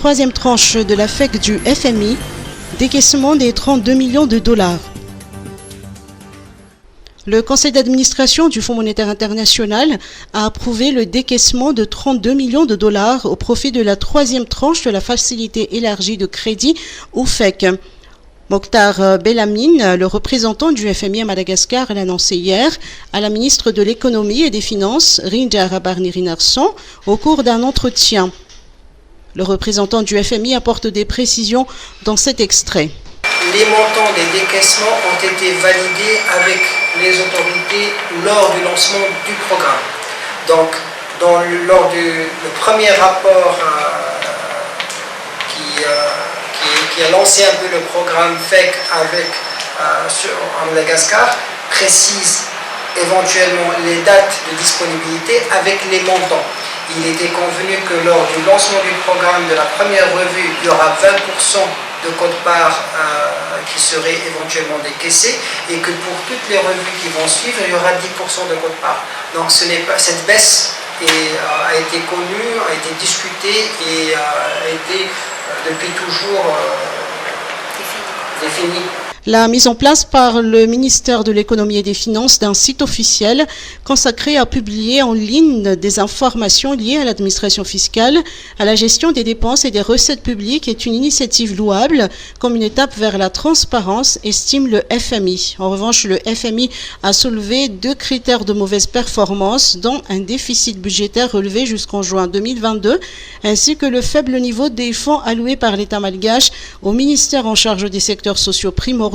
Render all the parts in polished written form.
troisième tranche de la FEC du FMI, décaissement des 32 millions de dollars. Le conseil d'administration du Fonds monétaire international a approuvé le décaissement de 32 millions de dollars au profit de la troisième tranche de la facilité élargie de crédit ou FEC. Mokhtar Bellamine, le représentant du FMI à Madagascar, l'a annoncé hier à la ministre de l'économie et des finances, Rinja Rabarnirinarsson, au cours d'un entretien. Le représentant du FMI apporte des précisions dans cet extrait. Les montants des décaissements ont été validés avec les autorités lors du lancement du programme. Donc, lors du premier rapport qui a lancé un peu le programme FEC en Madagascar, précise éventuellement les dates de disponibilité avec les montants. Il était convenu que lors du lancement du programme de la première revue, il y aura 20% de quote-part qui seraient éventuellement décaissés et que pour toutes les revues qui vont suivre, il y aura 10% de quote-part. Donc cette baisse a été connue, a été discutée et a été depuis toujours définie. La mise en place par le ministère de l'économie et des finances d'un site officiel consacré à publier en ligne des informations liées à l'administration fiscale, à la gestion des dépenses et des recettes publiques est une initiative louable comme une étape vers la transparence, estime le FMI. En revanche, le FMI a soulevé 2 critères de mauvaise performance, dont un déficit budgétaire relevé jusqu'en juin 2022, ainsi que le faible niveau des fonds alloués par l'État malgache au ministère en charge des secteurs sociaux primordiaux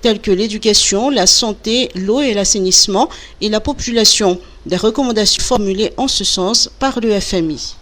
tels que l'éducation, la santé, l'eau et l'assainissement et la population. Des recommandations formulées en ce sens par le FMI.